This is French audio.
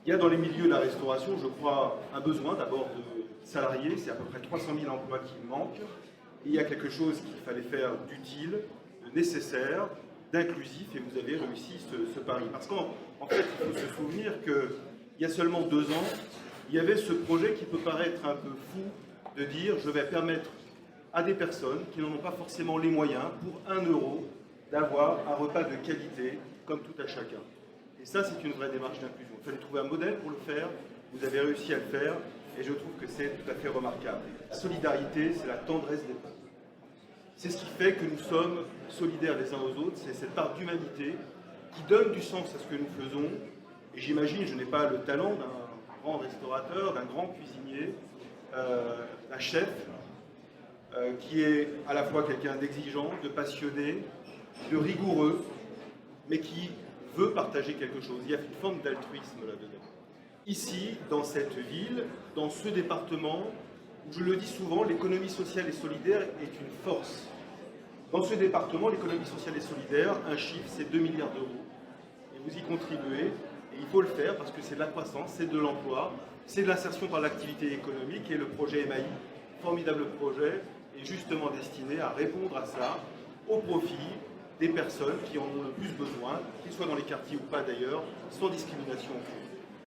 Il y a dans les milieux de la restauration, je crois, un besoin d'abord de salariés, c'est à peu près 300 000 emplois qui manquent. Et il y a quelque chose qu'il fallait faire d'utile, de nécessaire, d'inclusif, et vous avez réussi ce pari. Parce qu'en fait, il faut se souvenir qu'il y a seulement 2 ans, il y avait ce projet qui peut paraître un peu fou de dire je vais permettre à des personnes qui n'en ont pas forcément les moyens, pour 1 euro, d'avoir un repas de qualité, comme tout à chacun. Et ça, c'est une vraie démarche d'inclusion. Il fallait trouver un modèle pour le faire, vous avez réussi à le faire, et je trouve que c'est tout à fait remarquable. La solidarité, c'est la tendresse des peuples. C'est ce qui fait que nous sommes solidaires les uns aux autres, c'est cette part d'humanité qui donne du sens à ce que nous faisons. Et j'imagine, je n'ai pas le talent d'un grand restaurateur, d'un grand cuisinier, d'un chef, qui est à la fois quelqu'un d'exigeant, de passionné, de rigoureux, mais qui veut partager quelque chose. Il y a une forme d'altruisme là-dedans. Ici, dans cette ville, dans ce département, je le dis souvent, l'économie sociale et solidaire est une force. Dans ce département, l'économie sociale et solidaire, un chiffre, c'est 2 milliards d'euros. Et vous y contribuez, et il faut le faire parce que c'est de la croissance, c'est de l'emploi, c'est de l'insertion par l'activité économique, et le projet EMAI, formidable projet, est justement destiné à répondre à ça, au profit des personnes qui en ont le plus besoin, qu'ils soient dans les quartiers ou pas d'ailleurs, sans discrimination.